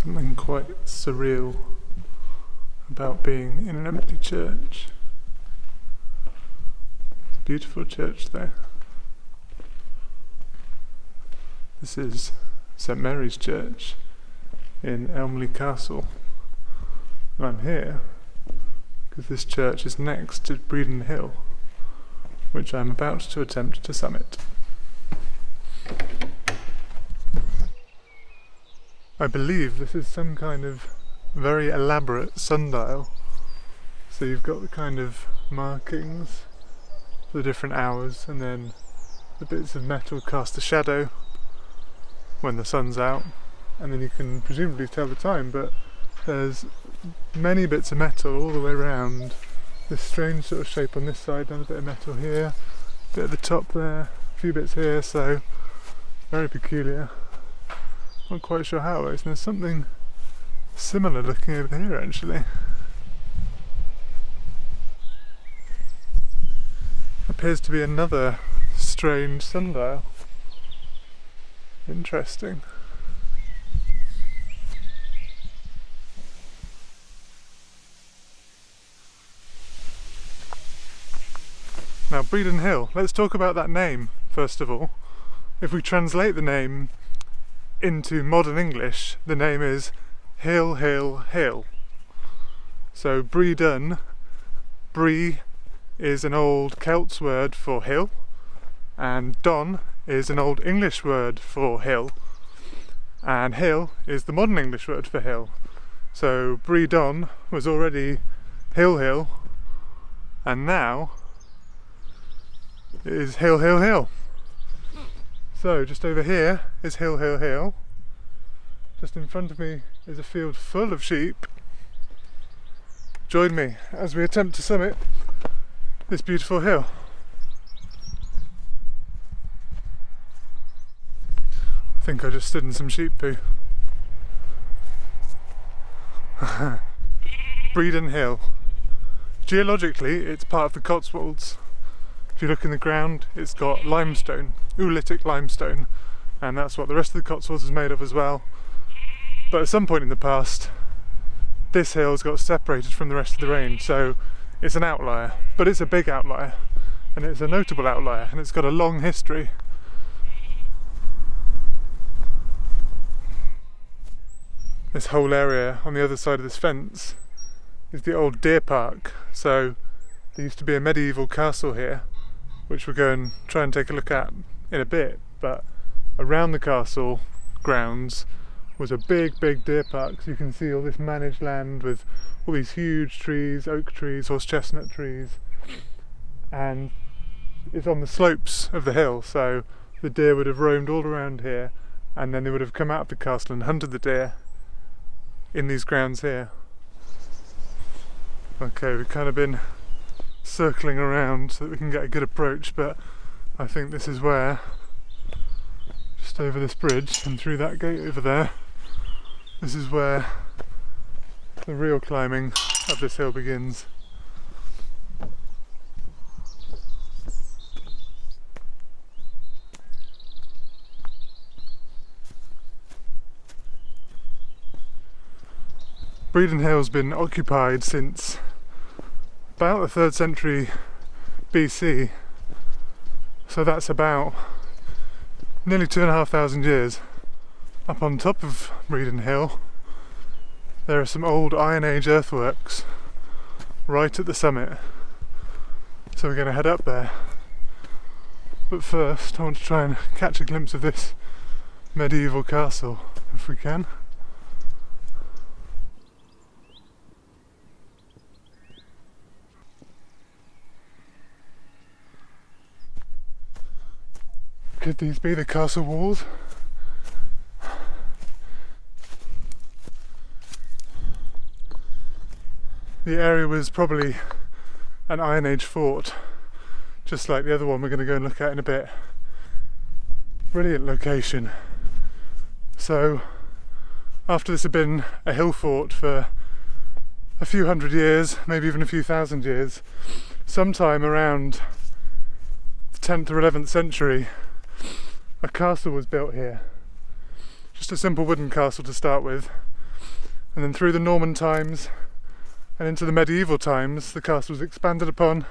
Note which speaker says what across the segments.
Speaker 1: Something quite surreal about being in an empty church. It's a beautiful church though. This is St Mary's Church in Elmley Castle. And I'm here because this church is next to Bredon Hill, which I'm about to attempt to summit. I believe this is some kind of very elaborate sundial. So you've got the kind of markings for the different hours, and then the bits of metal cast a shadow when the sun's out, and then you can presumably tell the time, but there's many bits of metal all the way around. This strange sort of shape on this side, another bit of metal here, a bit at the top there, a few bits here, so very peculiar. Not quite sure how it works, and there's something similar looking over here actually. Appears to be another strange sundial. Interesting. Now Bredon Hill, let's talk about that name first of all. If we translate the name into modern English, the name is Hill, Hill, Hill. So Bredon, Bree is an old Celts word for hill, and Don is an old English word for hill, and hill is the modern English word for hill. So Bredon was already hill, hill, and now it is hill, hill, hill. So just over here is hill, hill, hill. Just in front of me is a field full of sheep. Join me as we attempt to summit this beautiful hill. I think I just stood in some sheep poo. Bredon Hill. Geologically, it's part of the Cotswolds. If you look in the ground, it's got limestone, oolitic limestone, and that's what the rest of the Cotswolds is made of as well. But at some point in the past, this hill's got separated from the rest of the range, so it's an outlier, but it's a big outlier, and it's a notable outlier, and it's got a long history. This whole area on the other side of this fence is the old deer park, so there used to be a medieval castle here, which we'll go and try and take a look at in a bit, but around the castle grounds was a big deer park, so you can see all this managed land with all these huge trees, oak trees, horse chestnut trees, and it's on the slopes of the hill, so the deer would have roamed all around here, and then they would have come out of the castle and hunted the deer in these grounds here. Okay, we've kind of been circling around so that we can get a good approach, but I think this is where, just over this bridge and through that gate over there, this is where the real climbing of this hill begins. Bredon Hill's been occupied since about the 3rd century BC, so that's about nearly 2,500 years. Up on top of Bredon Hill there are some old Iron Age earthworks right at the summit, so we're going to head up there. But first I want to try and catch a glimpse of this medieval castle if we can. Could these be the castle walls? The area was probably an Iron Age fort, just like the other one we're going to go and look at in a bit. Brilliant location. So, after this had been a hill fort for a few hundred years, maybe even a few thousand years, sometime around the 10th or 11th century, a castle was built here. Just a simple wooden castle to start with, And then through the Norman times and into the medieval times, the castle was expanded upon.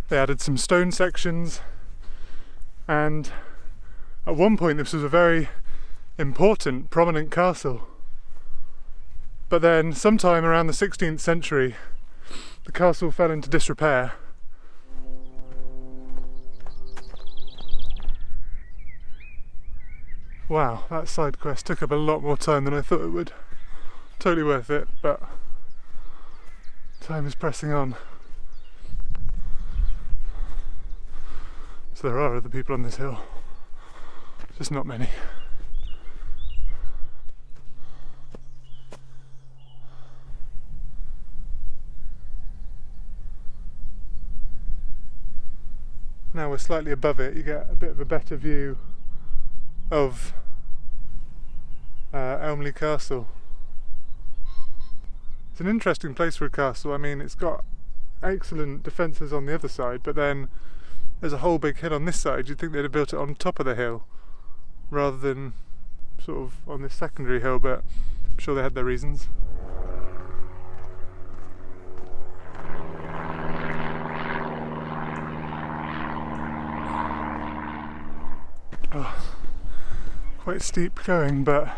Speaker 1: They added some stone sections, and at one point this was a very important, prominent castle. But then sometime around the 16th century, the castle fell into disrepair. Wow, that side quest took up a lot more time than I thought it would. Totally worth it, but time is pressing on. So there are other people on this hill, just not many. Now we're slightly above it, you get a bit of a better view of Elmley Castle. It's an interesting place for a castle. I mean, it's got excellent defences on the other side, but then there's a whole big hill on this side. You'd think they'd have built it on top of the hill rather than sort of on this secondary hill, but I'm sure they had their reasons. Oh, quite steep going, but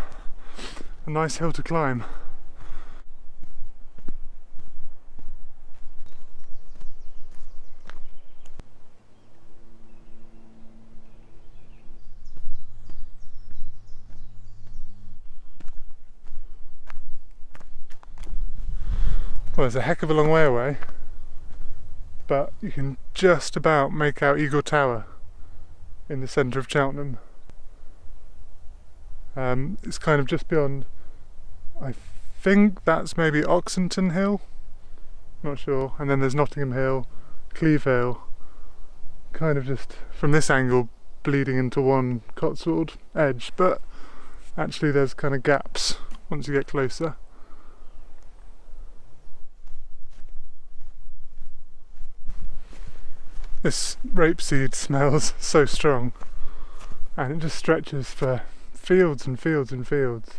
Speaker 1: a nice hill to climb. Well, it's a heck of a long way away, but you can just about make out Eagle Tower in the centre of Cheltenham. It's kind of just beyond, I think that's maybe Oxenton Hill, not sure, and then there's Nottingham Hill, Cleve Hill, kind of just from this angle bleeding into one Cotswold edge, but actually there's kind of gaps once you get closer. This rapeseed smells so strong, and it just stretches for fields and fields and fields.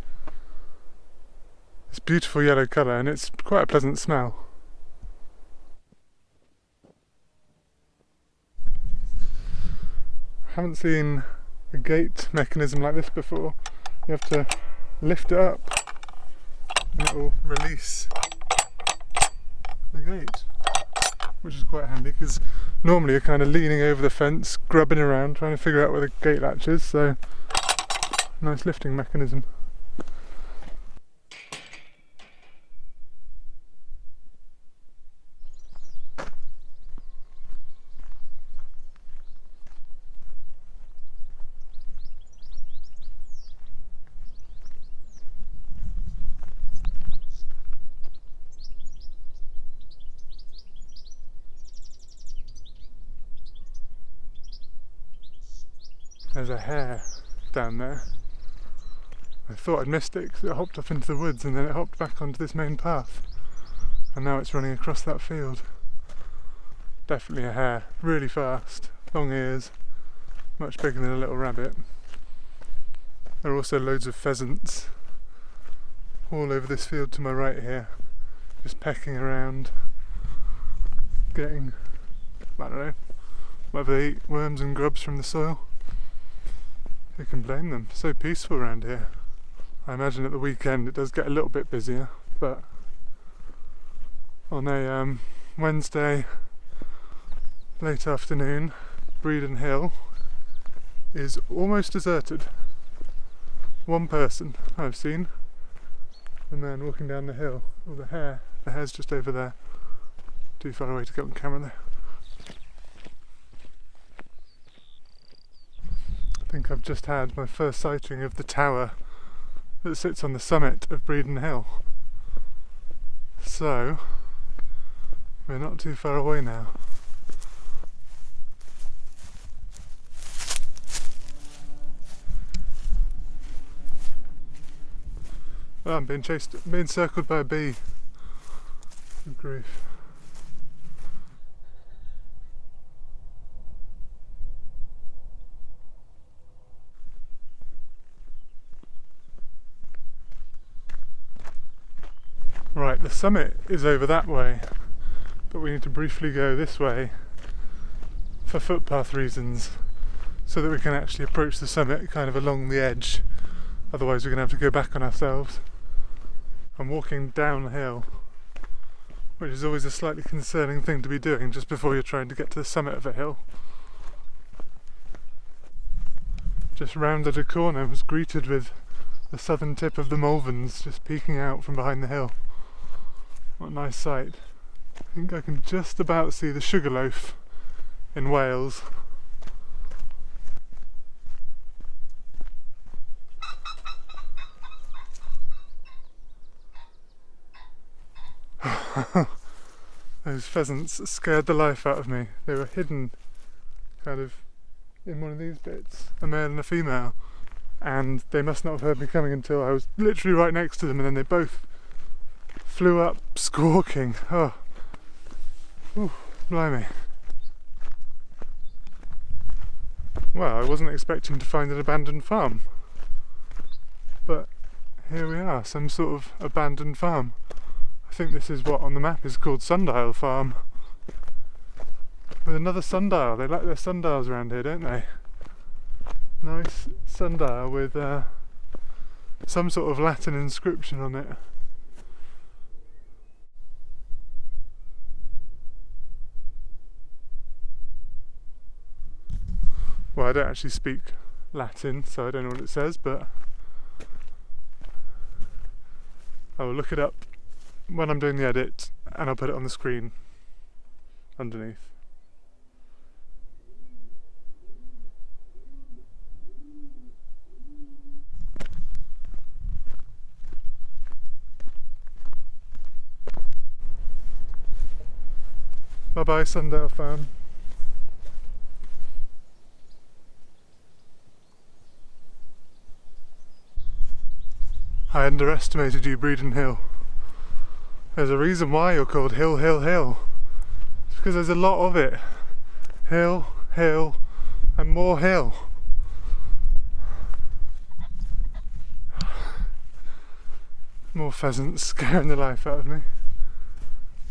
Speaker 1: It's beautiful yellow colour, and it's quite a pleasant smell. I haven't seen a gate mechanism like this before. You have to lift it up and it will release the gate, which is quite handy because normally you're kind of leaning over the fence, grubbing around, trying to figure out where the gate latch is, so nice lifting mechanism. There's a hare down there. I thought I'd missed it because it hopped off into the woods and then it hopped back onto this main path. And now it's running across that field. Definitely a hare, really fast, long ears, much bigger than a little rabbit. There are also loads of pheasants all over this field to my right here, just pecking around, getting, I don't know, whatever they eat, worms and grubs from the soil. Who can blame them? So peaceful around here. I imagine at the weekend it does get a little bit busier, but on a Wednesday late afternoon, Bredon Hill is almost deserted. One person I've seen, the man walking down the hill. Oh, the hare's just over there. Too far away to get on camera there. I think I've just had my first sighting of the tower that sits on the summit of Bredon Hill. So, we're not too far away now. Oh, I'm being circled by a bee. Good grief. Right, the summit is over that way, but we need to briefly go this way for footpath reasons, so that we can actually approach the summit kind of along the edge. Otherwise we're going to have to go back on ourselves. I'm walking downhill, which is always a slightly concerning thing to be doing just before you're trying to get to the summit of a hill. Just rounded a corner, was greeted with the southern tip of the Malverns just peeking out from behind the hill. What a nice sight. I think I can just about see the Sugarloaf in Wales. Those pheasants scared the life out of me. They were hidden kind of in one of these bits, a male and a female, and they must not have heard me coming until I was literally right next to them, and then they both flew up squawking. Oh, ooh, blimey. Well, I wasn't expecting to find an abandoned farm, but here we are, some sort of abandoned farm. I think this is what on the map is called Sundial Farm. With another sundial. They like their sundials around here, don't they? Nice sundial with some sort of Latin inscription on it. Well, I don't actually speak Latin, so I don't know what it says, but I will look it up when I'm doing the edit, and I'll put it on the screen underneath. Bye bye, Sundial Farm. I underestimated you, Bredon Hill. There's a reason why you're called Hill, Hill, Hill. It's because there's a lot of it. Hill, hill, and more hill. More pheasants scaring the life out of me.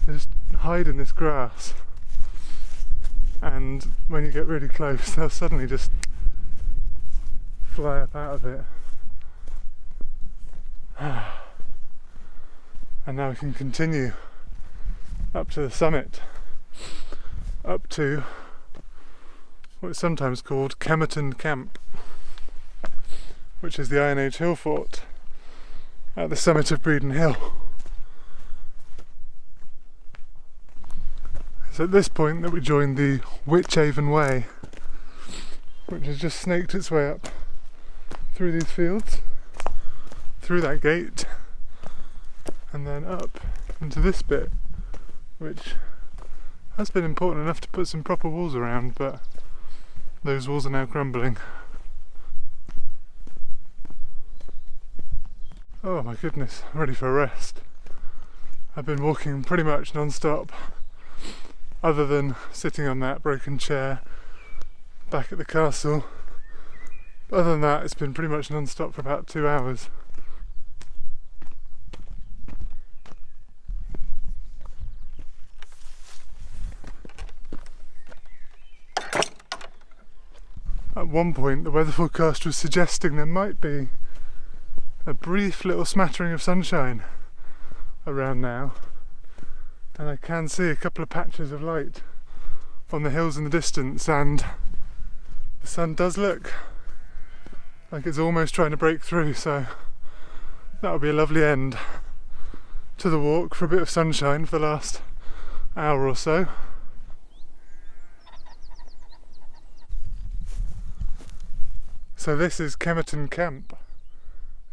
Speaker 1: They just hide in this grass. And when you get really close, they'll suddenly just fly up out of it. And now we can continue up to the summit, up to what is sometimes called Kemerton Camp, which is the Iron Age hill fort at the summit of Bredon Hill. It's at this point that we joined the Witchhaven Way, which has just snaked its way up through these fields, through that gate, and then up into this bit, which has been important enough to put some proper walls around, but those walls are now crumbling. Oh my goodness, I'm ready for a rest. I've been walking pretty much non-stop, other than sitting on that broken chair back at the castle. Other than that, it's been pretty much non-stop for about 2 hours. At one point the weather forecast was suggesting there might be a brief little smattering of sunshine around now, and I can see a couple of patches of light on the hills in the distance, and the sun does look like it's almost trying to break through, so that'll be a lovely end to the walk for a bit of sunshine for the last hour or so. So this is Kemerton Camp.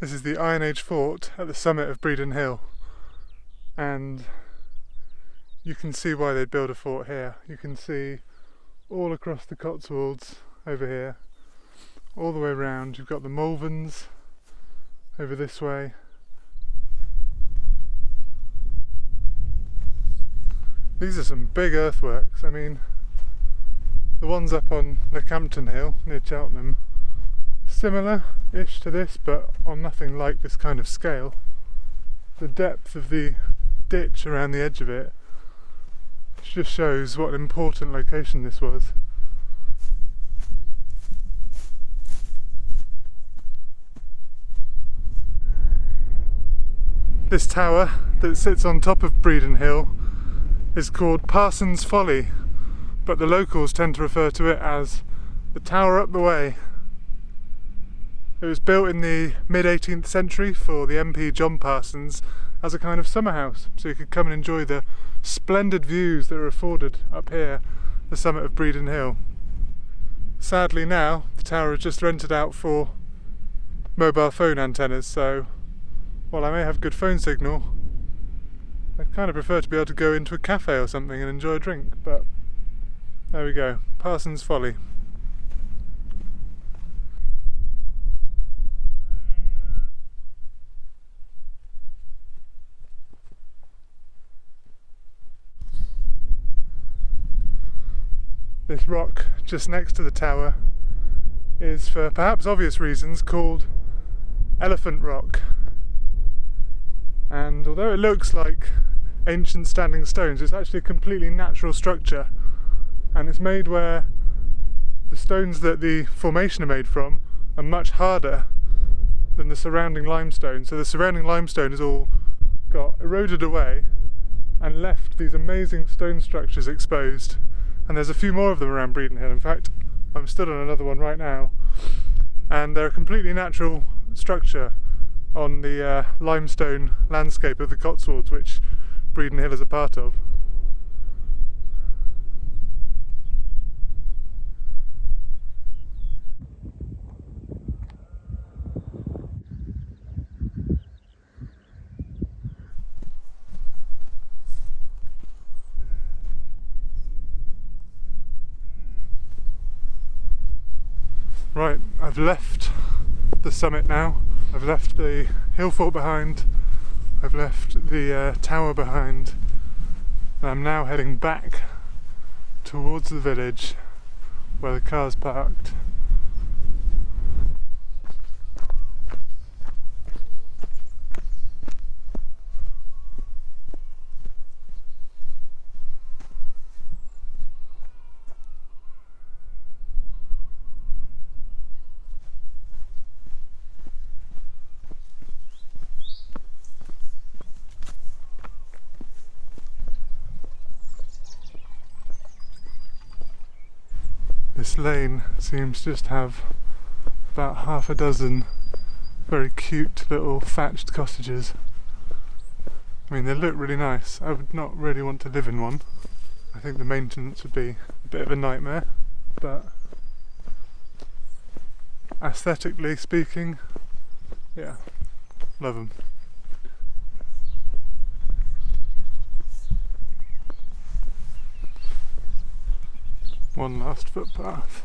Speaker 1: This is the Iron Age fort at the summit of Bredon Hill, and you can see why they'd build a fort here. You can see all across the Cotswolds over here, all the way around. You've got the Malverns over this way. These are some big earthworks. I mean, the ones up on Leckhampton Hill near Cheltenham, similar-ish to this, but on nothing like this kind of scale. The depth of the ditch around the edge of it, which just shows what an important location this was. This tower that sits on top of Bredon Hill is called Parsons Folly, but the locals tend to refer to it as the tower up the way. It was built in the mid-18th century for the MP John Parsons as a kind of summer house, so you could come and enjoy the splendid views that are afforded up here, the summit of Bredon Hill. Sadly now, the tower is just rented out for mobile phone antennas, so while I may have good phone signal, I'd kind of prefer to be able to go into a cafe or something and enjoy a drink, but there we go, Parsons Folly. This rock just next to the tower is, for perhaps obvious reasons, called Elephant Rock. And although it looks like ancient standing stones, it's actually a completely natural structure, and it's made where the stones that the formation are made from are much harder than the surrounding limestone. So the surrounding limestone has all got eroded away and left these amazing stone structures exposed, and there's a few more of them around Bredon Hill. In fact, I'm stood on another one right now, and they're a completely natural structure on the limestone landscape of the Cotswolds, which Bredon Hill is a part of. Right, I've left the summit now. I've left the hill fort behind, I've left the tower behind, and I'm now heading back towards the village where the car's parked. This lane seems to just have about half a dozen very cute little thatched cottages. I mean, they look really nice. I would not really want to live in one. I think the maintenance would be a bit of a nightmare, but aesthetically speaking, yeah, love them. One last footpath.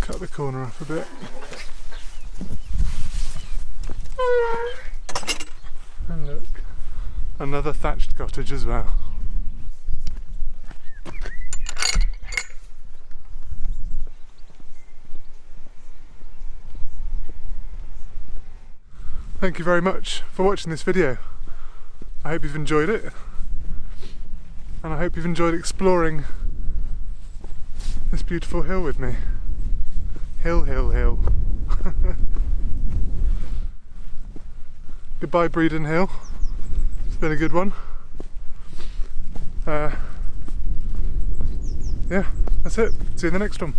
Speaker 1: Cut the corner up a bit. And look, another thatched cottage as well. Thank you very much for watching this video. I hope you've enjoyed it, and I hope you've enjoyed exploring this beautiful hill with me. Hill, hill, hill. Goodbye Bredon Hill. It's been a good one. Yeah, that's it. See you in the next one.